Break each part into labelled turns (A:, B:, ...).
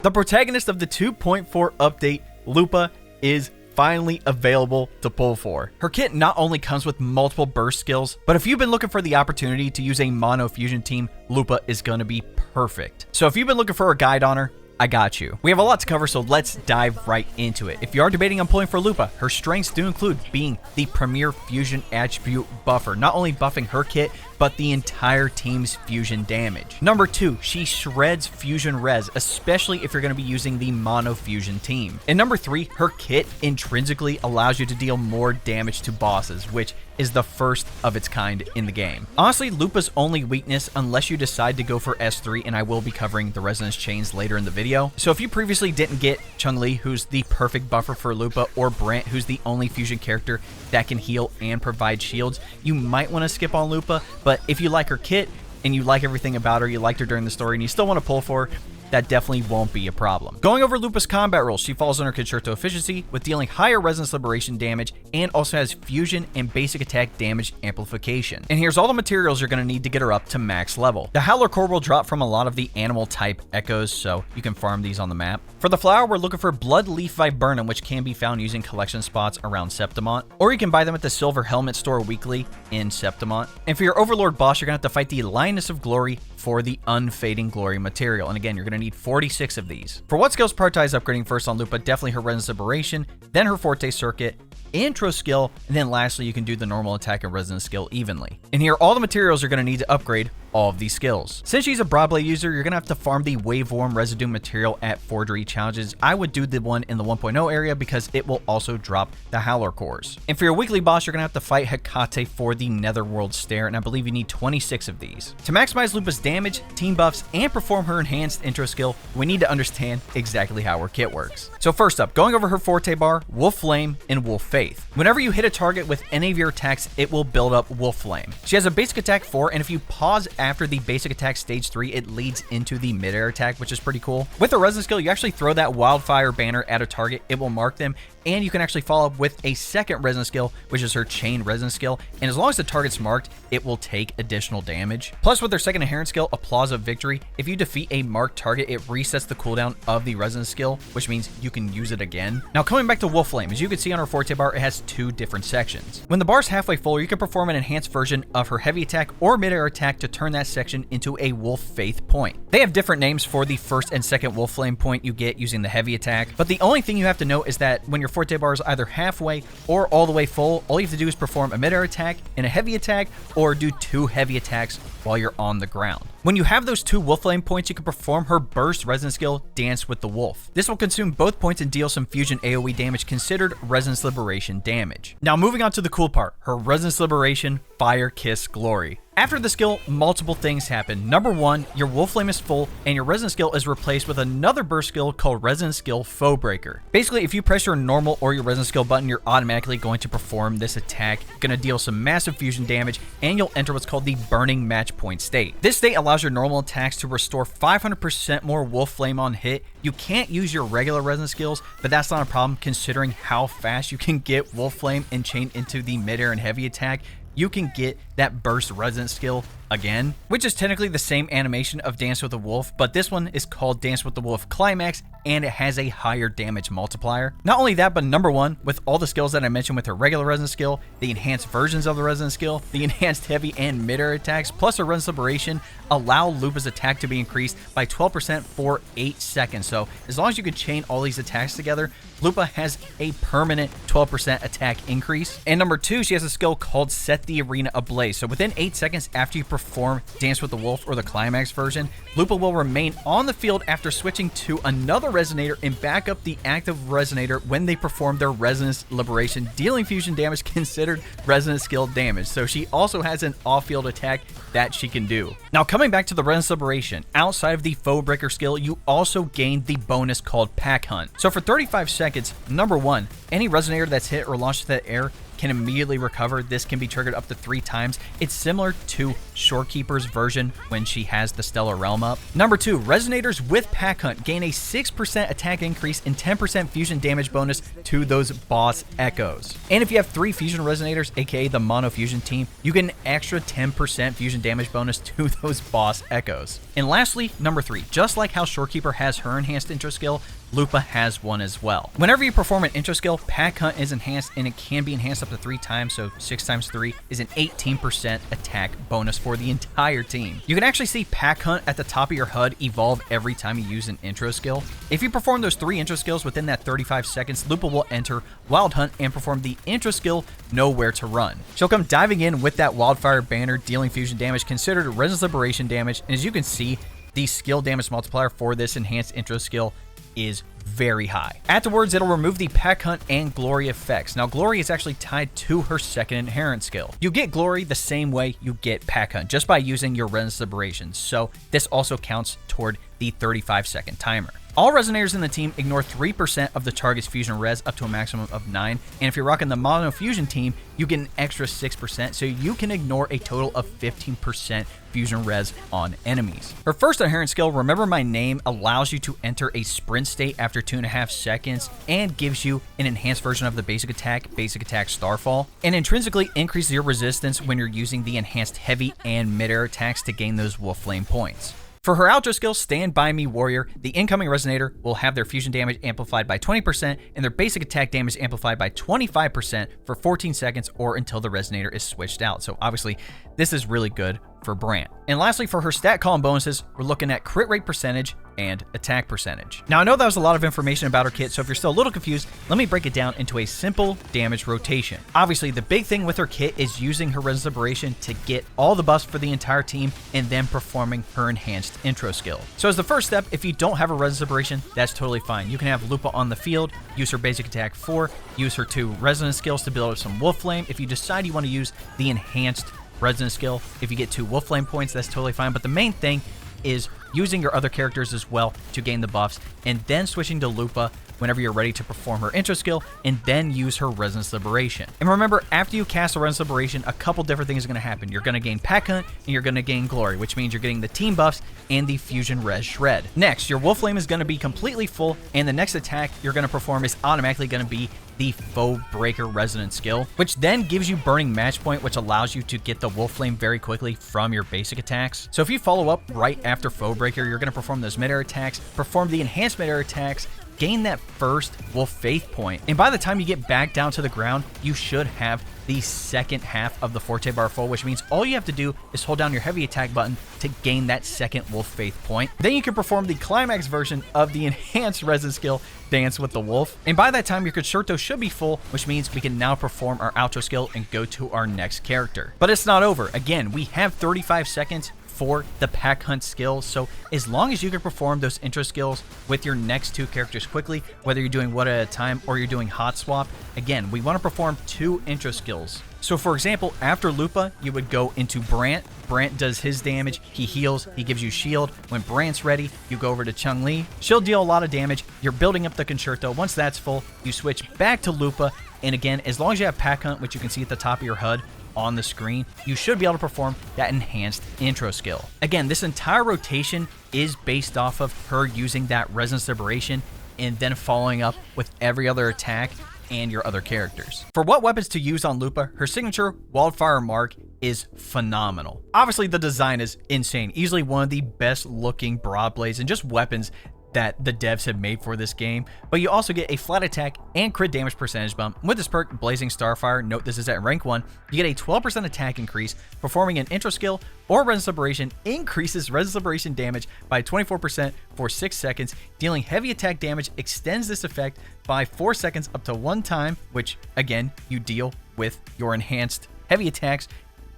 A: The protagonist of the 2.4 update, Lupa, is finally available to pull for. Her kit not only comes with multiple burst skills, but if you've been looking for the opportunity to use a mono fusion team, Lupa is going to be perfect. So if you've been looking for a guide on her, I got you. We have a lot to cover, so let's dive right into it. If you are debating on pulling for Lupa, her strengths do include being the premier fusion attribute buffer, not only buffing her kit, but the entire team's fusion damage. Number 2, she shreds fusion res, especially if you're going to be using the mono fusion team. And number 3, her kit intrinsically allows you to deal more damage to bosses, which is the first of its kind in the game. Honestly, Lupa's only weakness, unless you decide to go for S3, and I will be covering the resonance chains later in the video. So if you previously didn't get Chun-Li, who's the perfect buffer for Lupa, or Brant, who's the only fusion character that can heal and provide shields, you might want to skip on Lupa. But if you like her kit and you like everything about her, you liked her during the story, and you still want to pull for her, that definitely won't be a problem. Going over Lupa's combat rules, she falls under Concerto Efficiency with dealing higher Resonance Liberation damage and also has fusion and basic attack damage amplification. And here's all the materials you're going to need to get her up to max level. The Howler Core will drop from a lot of the animal type echoes, so you can farm these on the map. For the flower, we're looking for Blood Leaf Viburnum, which can be found using collection spots around Septimont, or you can buy them at the Silver Helmet store weekly in Septimont. And for your Overlord boss, you're going to have to fight the Lioness of Glory for the Unfading Glory material. And again, you're going to need 46 of these. For what skills prioritize upgrading first on Lupa, definitely her Resonance Liberation, then her Forte Circuit, intro skill, and then lastly, you can do the normal attack and resonance skill evenly. And here, all the materials you're going to need to upgrade all of these skills. Since she's a Broadblade user, you're going to have to farm the Waveworm residue material at forgery challenges. I would do the one in the 1.0 area because it will also drop the Howler Cores. And for your weekly boss, you're going to have to fight Hecate for the Netherworld Stare, and I believe you need 26 of these. To maximize Lupa's damage, team buffs, and perform her enhanced intro skill, we need to understand exactly how her kit works. So first up, going over her Forte bar, Wolflame and Wolfaith. Whenever you hit a target with any of your attacks, it will build up Wolflame. She has a basic attack 4, and if you pause after the basic attack stage 3, it leads into the mid-air attack, which is pretty cool. With the resonance skill, you actually throw that Wildfire banner at a target, it will mark them, and you can actually follow up with a second resonance skill, which is her chain resonance skill, and as long as the target's marked, it will take additional damage. Plus, with her second inherent skill, Applause of Victory, if you defeat a marked target, it resets the cooldown of the resonance skill, which means you can use it again. Now, coming back to Wolflame, as you can see on her Forte bar, it has 2 different sections. When the bar's halfway full, you can perform an enhanced version of her heavy attack or mid-air attack to turn that section into a Wolfaith point. They have different names for the first and second Wolflame point you get using the heavy attack, but the only thing you have to know is that when your Forte bar is either halfway or all the way full, all you have to do is perform a mid-air attack and a heavy attack, or do 2 heavy attacks while you're on the ground. When you have those 2 Wolflame points, you can perform her burst resonance skill, Dance with the Wolf. This will consume both points and deal some fusion AoE damage considered resonance liberation damage. Now moving on to the cool part, her resonance liberation, Fire Kiss Glory. After the skill, multiple things happen. Number 1, your Wolflame is full, and your resonance skill is replaced with another burst skill called resonance skill Foebreaker. Basically, if you press your normal or your resonance skill button, you're automatically going to perform this attack, gonna deal some massive fusion damage, and you'll enter what's called the Burning Matchpoint state. This state allows your normal attacks to restore 500% more Wolflame on hit. You can't use your regular resonance skills, but that's not a problem considering how fast you can get Wolflame and chain into the mid-air and heavy attack. You can get that burst resonance skill again, which is technically the same animation of Dance with the Wolf, but this one is called Dance with the Wolf Climax, and it has a higher damage multiplier. Not only that, but number 1, with all the skills that I mentioned with her regular resonance skill, the enhanced versions of the resonance skill, the enhanced heavy and mid-air attacks, plus her resonance liberation, allow Lupa's attack to be increased by 12% for 8 seconds. So as long as you can chain all these attacks together, Lupa has a permanent 12% attack increase. And number 2, she has a skill called Set the Arena Ablaze. So within 8 seconds after you perform Dance with the Wolf or the Climax version, Lupa will remain on the field after switching to another resonator and back up the active resonator when they perform their resonance liberation, dealing fusion damage considered resonance skill damage. So she also has an off-field attack that she can do. Now coming back to the resonance liberation, outside of the Foebreaker skill, you also gain the bonus called Pack Hunt. So for 35 seconds, number 1, any resonator that's hit or launched to the air can immediately recover. This can be triggered up to 3 times. It's similar to Shorekeeper's version when she has the Stellar Realm up. Number 2, Resonators with Pack Hunt gain a 6% attack increase and 10% fusion damage bonus to those boss echoes. And if you have 3 fusion resonators, aka the mono fusion team, you get an extra 10% fusion damage bonus to those boss echoes. And lastly, number 3, just like how Shorekeeper has her enhanced intro skill, Lupa has one as well. Whenever you perform an intro skill, Pack Hunt is enhanced, and it can be enhanced up to 3 times, so 6 times 3 is an 18% attack bonus for the entire team. You can actually see Pack Hunt at the top of your HUD evolve every time you use an intro skill. If you perform those 3 intro skills within that 35 seconds, Lupa will enter Wild Hunt and perform the intro skill Nowhere to Run. She'll come diving in with that Wildfire banner, dealing fusion damage considered Resonance Liberation damage, and as you can see, the skill damage multiplier for this enhanced intro skill is very high. Afterwards, it'll remove the Pack Hunt and Glory effects. Now, Glory is actually tied to her second inherent skill. You get Glory the same way you get Pack Hunt, just by using your Resonance Liberation, so this also counts toward the 35-second timer. All Resonators in the team ignore 3% of the target's fusion res up to a maximum of 9, and if you're rocking the Mono Fusion team, you get an extra 6%, so you can ignore a total of 15% fusion res on enemies. Her first inherent skill, Remember My Name, allows you to enter a sprint state after 2.5 seconds and gives you an enhanced version of the basic attack Starfall, and intrinsically increases your resistance when you're using the enhanced heavy and mid-air attacks to gain those Wolflame points. For her outro skill, Stand By Me Warrior, the incoming Resonator will have their fusion damage amplified by 20% and their basic attack damage amplified by 25% for 14 seconds or until the Resonator is switched out. So obviously, this is really good for Brant. And lastly, for her stat column bonuses, we're looking at crit rate percentage and attack percentage. Now, I know that was a lot of information about her kit, so if you're still a little confused, let me break it down into a simple damage rotation. Obviously, the big thing with her kit is using her Resonance Liberation to get all the buffs for the entire team and then performing her enhanced intro skill. So as the first step, if you don't have a Resonance Liberation, that's totally fine. You can have Lupa on the field, use her basic attack 4, use her 2 resonance skills to build up some Wolflame. If you decide you want to use the enhanced resonance skill, if you get 2 Wolflame points, that's totally fine. But the main thing is using your other characters as well to gain the buffs, and then switching to Lupa whenever you're ready to perform her intro skill, and then use her Resonance Liberation. And remember, after you cast a Resonance Liberation, a couple different things are going to happen. You're going to gain Pack Hunt, and you're going to gain Glory, which means you're getting the team buffs and the Fusion Res Shred. Next, your Wolflame is going to be completely full, and the next attack you're going to perform is automatically going to be the Foebreaker Resonance skill, which then gives you Burning Matchpoint, which allows you to get the Wolflame very quickly from your basic attacks. So if you follow up right after Foebreaker, you're going to perform those mid-air attacks, perform the enhanced mid-air attacks, gain that first Wolfaith point, and by the time you get back down to the ground, you should have the second half of the Forte bar full, which means all you have to do is hold down your heavy attack button to gain that second Wolfaith point. Then you can perform the climax version of the enhanced resonance skill, Dance with the Wolf, and by that time your concerto should be full, which means we can now perform our outro skill and go to our next character. But it's not over. Again, we have 35 seconds for the Pack Hunt skills, so as long as you can perform those intro skills with your next 2 characters quickly, whether you're doing one at a time or you're doing hot swap, again, we want to perform 2 intro skills. So for example, after Lupa, you would go into Brant. Brant does his damage, he heals, he gives you shield. When Brant's ready, you go over to Chun-Li. She'll deal a lot of damage. You're building up the concerto. Once that's full, you switch back to Lupa, and again, as long as you have Pack Hunt, which you can see at the top of your HUD on the screen, you should be able to perform that enhanced intro skill. Again, this entire rotation is based off of her using that Resonance Liberation and then following up with every other attack and your other characters. For what weapons to use on Lupa, her signature Wildfire mark is phenomenal. Obviously, the design is insane. Easily one of the best looking Broadblades and just weapons that the devs have made for this game, but you also get a flat attack and crit damage percentage bump. With this perk, Blazing Starfire, note this is at rank 1, you get a 12% attack increase. Performing an intro skill or Resonance Liberation increases Resonance Liberation damage by 24% for 6 seconds. Dealing heavy attack damage extends this effect by 4 seconds up to 1 time, which again, you deal with your enhanced heavy attacks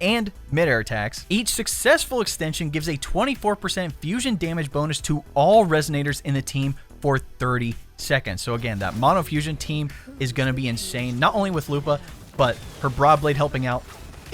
A: and mid-air attacks. Each successful extension gives a 24% fusion damage bonus to all resonators in the team for 30 seconds. So again, that mono fusion team is going to be insane, not only with Lupa, but her Broadblade helping out,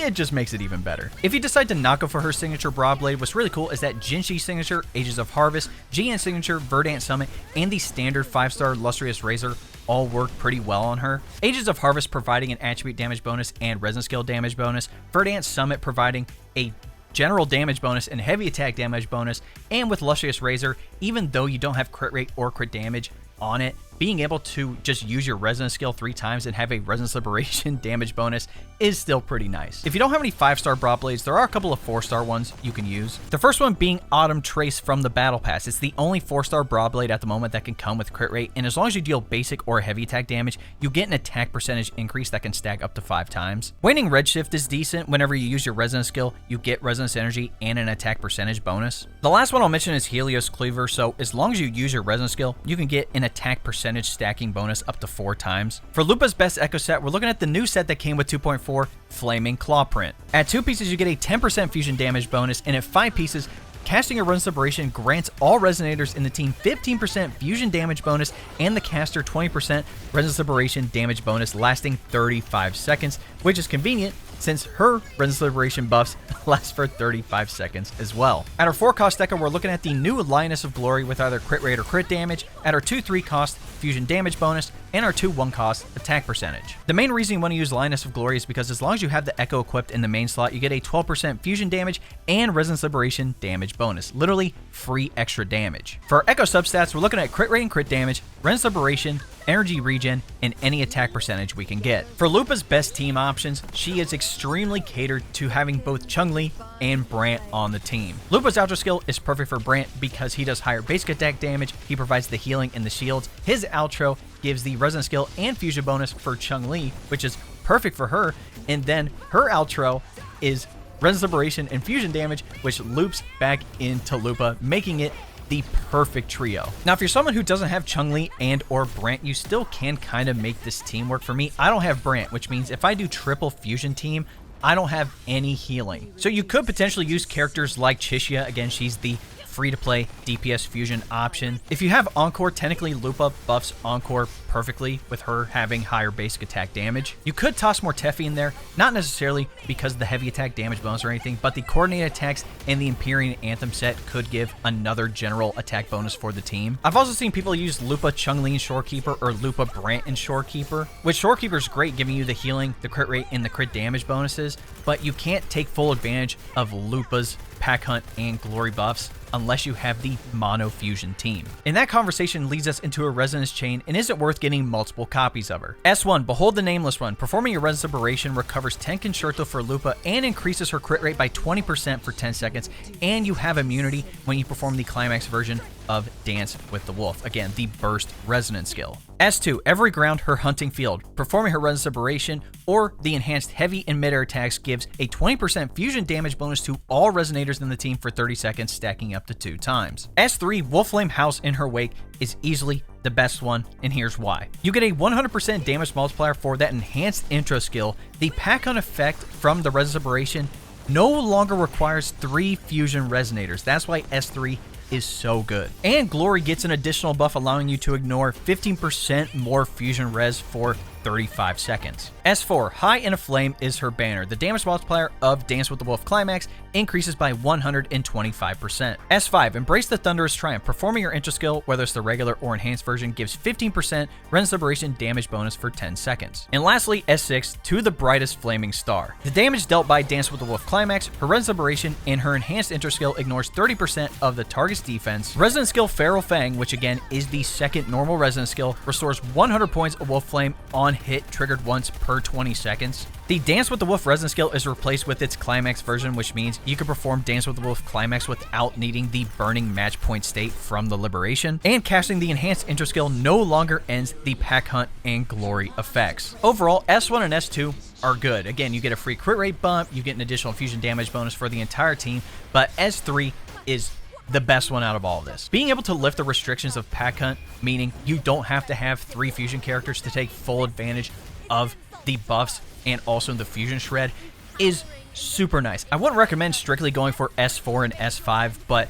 A: it just makes it even better. If you decide to not go for her signature Broadblade, what's really cool is that Jinshi signature, Ages of Harvest, GN signature, Verdant Summit, and the standard 5-star Lustrous Razor all work pretty well on her. Ages of Harvest providing an attribute damage bonus and resin skill damage bonus, Verdant Summit providing a general damage bonus and heavy attack damage bonus, and with Lustrous Razor, even though you don't have crit rate or crit damage on it, being able to just use your Resonance skill 3 times and have a Resonance Liberation damage bonus is still pretty nice. If you don't have any 5-star Broadblades, there are a couple of 4-star ones you can use. The first one being Autumn Trace from the Battle Pass. It's the only 4-star Broadblade at the moment that can come with crit rate, and as long as you deal basic or heavy attack damage, you get an attack percentage increase that can stack up to 5 times. Waning Redshift is decent. Whenever you use your Resonance skill, you get Resonance Energy and an attack percentage bonus. The last one I'll mention is Helios Cleaver, so as long as you use your Resonance skill, you can get an attack percentage stacking bonus up to 4 times. For Lupa's best echo set, we're looking at the new set that came with 2.4, Flaming Clawprint. At 2 pieces, you get a 10% fusion damage bonus, and at 5 pieces, casting a Resonance Liberation grants all Resonators in the team 15% fusion damage bonus and the caster 20% Resonance Liberation damage bonus lasting 35 seconds, which is convenient since her Resonance Liberation buffs last for 35 seconds as well. At our 4-cost echo, we're looking at the new Lioness of Glory with either crit rate or crit damage, at our 2/3 cost fusion damage bonus, and our 2/1 cost attack percentage. The main reason you want to use Lioness of Glory is because as long as you have the echo equipped in the main slot, you get a 12% fusion damage and Resonance Liberation damage bonus. Literally free extra damage. For our echo substats, we're looking at crit rate and crit damage, Resonance Liberation, energy regen, and any attack percentage we can get. For Lupa's best team options, she is extremely catered to having both Chun-Li and Brant on the team. Lupa's outro skill is perfect for Brant because he does higher basic attack damage, he provides the healing and the shields. His outro gives the Resonance skill and fusion bonus for Chun-Li, which is perfect for her, and then her outro is Resonance Liberation and fusion damage, which loops back into Lupa, making it the perfect trio. Now, if you're someone who doesn't have Chun-Li and or Brant, you still can kind of make this team work. For me, I don't have Brant, which means if I do triple fusion team, I don't have any healing. So you could potentially use characters like Chishia. Again, she's the free-to-play DPS fusion option. If you have Encore, technically Lupa buffs Encore perfectly with her having higher basic attack damage. You could toss more Teffy in there, not necessarily because of the heavy attack damage bonus or anything, but the coordinated attacks and the Empyrean Anthem set could give another general attack bonus for the team. I've also seen people use Lupa Chun-Li and Shorekeeper or Lupa Brant and Shorekeeper, which Shorekeeper is great, giving you the healing, the crit rate, and the crit damage bonuses, but you can't take full advantage of Lupa's Pack Hunt and Glory buffs unless you have the mono fusion team. And that conversation leads us into a Resonance chain, and is it worth getting multiple copies of her? S1, Behold the Nameless One. Performing a Resonance Liberation recovers 10 Concerto for Lupa and increases her crit rate by 20% for 10 seconds, and you have immunity when you perform the climax version of Dance with the Wolf. Again, the burst resonance skill. S2, Every Ground Her Hunting Field. Performing her Resonance Liberation or the enhanced heavy and mid-air attacks gives a 20% fusion damage bonus to all Resonators in the team for 30 seconds, stacking up to 2 times. S3, Wolflame House in Her Wake is easily the best one, and here's why. You get a 100% damage multiplier for that enhanced intro skill. The pack-on effect from the Resonance Liberation no longer requires 3 fusion Resonators. That's why S3 is so good. And Glory gets an additional buff allowing you to ignore 15% more fusion res for 35 seconds. S4, High in a Flame is her banner. The damage multiplier of Dance with the Wolf Climax increases by 125%. S5, Embrace the Thunderous Triumph. Performing your intro skill, whether it's the regular or enhanced version, gives 15% Resonance Liberation damage bonus for 10 seconds. And lastly, S6, To the Brightest Flaming Star. The damage dealt by Dance with the Wolf Climax, her Resonance Liberation, and her enhanced intro skill ignores 30% of the target's defense. Resonance skill Feral Fang, which again is the second normal resonance skill, restores 100 points of Wolflame on hit, triggered once per 20 seconds. The Dance with the Wolf resonance skill is replaced with its Climax version, which means you can perform Dance with the Wolf Climax without needing the burning Matchpoint state from the Liberation. And casting the enhanced intro skill no longer ends the Pack Hunt and Glory effects. Overall, S1 and S2 are good. Again, you get a free crit rate bump, you get an additional fusion damage bonus for the entire team, but S3 is the best one out of all of this. Being able to lift the restrictions of Pack Hunt, meaning you don't have to have 3 fusion characters to take full advantage of the buffs and also the fusion shred, is super nice. I wouldn't recommend strictly going for S4 and S5, but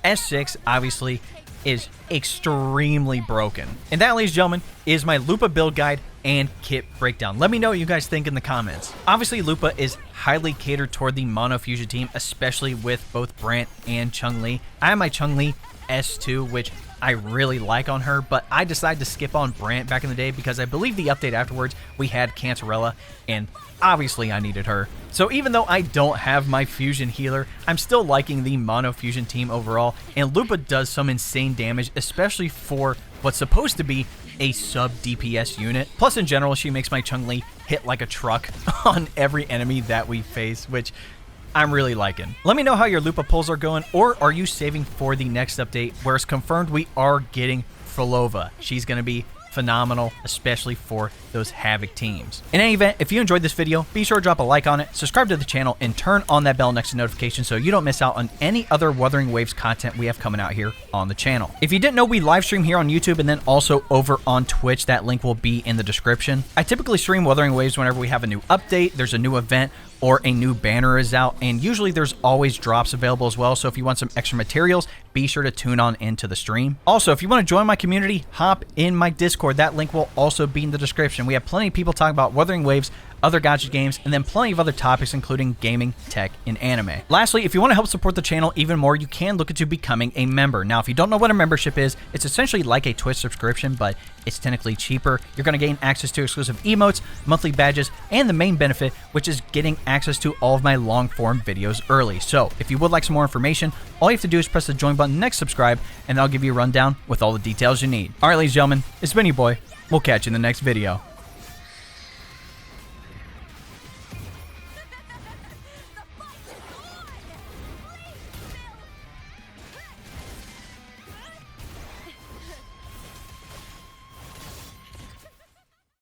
A: S6 obviously is extremely broken. And that, ladies and gentlemen, is my Lupa build guide and kit breakdown. Let me know what you guys think in the comments. Obviously, Lupa is highly catered toward the Mono Fusion team, especially with both Brant and Chun-Li. I have my Chun-Li S2, which I really like on her, but I decided to skip on Brant back in the day because I believe the update afterwards we had Cancerella, and obviously I needed her. So even though I don't have my fusion healer, I'm still liking the Mono Fusion team overall, and Lupa does some insane damage, especially for what's supposed to be a sub DPS unit. Plus, in general, she makes my Chun-Li hit like a truck on every enemy that we face, which I'm really liking. Let me know how your Lupa pulls are going, or are you saving for the next update where it's confirmed we are getting Flova. She's going to be phenomenal, especially for those Havoc teams. In any event, if you enjoyed this video, be sure to drop a like on it, subscribe to the channel, and turn on that bell next to notifications so you don't miss out on any other Wuthering Waves content we have coming out here on the channel. If you didn't know, we live stream here on YouTube and then also over on Twitch. That link will be in the description. I typically stream Wuthering Waves whenever we have a new update, there's a new event, or a new banner is out, and usually there's always drops available as well, so if you want some extra materials, be sure to tune on into the stream. Also, if you want to join my community, hop in my Discord. That link will also be in the description. We have plenty of people talking about Wuthering Waves, other gacha games, and then plenty of other topics including gaming, tech, and anime. Lastly, if you want to help support the channel even more, you can look into becoming a member. Now, if you don't know what a membership is, it's essentially like a Twitch subscription, but it's technically cheaper. You're going to gain access to exclusive emotes, monthly badges, and the main benefit, which is getting access to all of my long-form videos early. So, if you would like some more information, all you have to do is press the join button next subscribe, and I'll give you a rundown with all the details you need. Alright, ladies and gentlemen, it's been your boy. We'll catch you in the next video.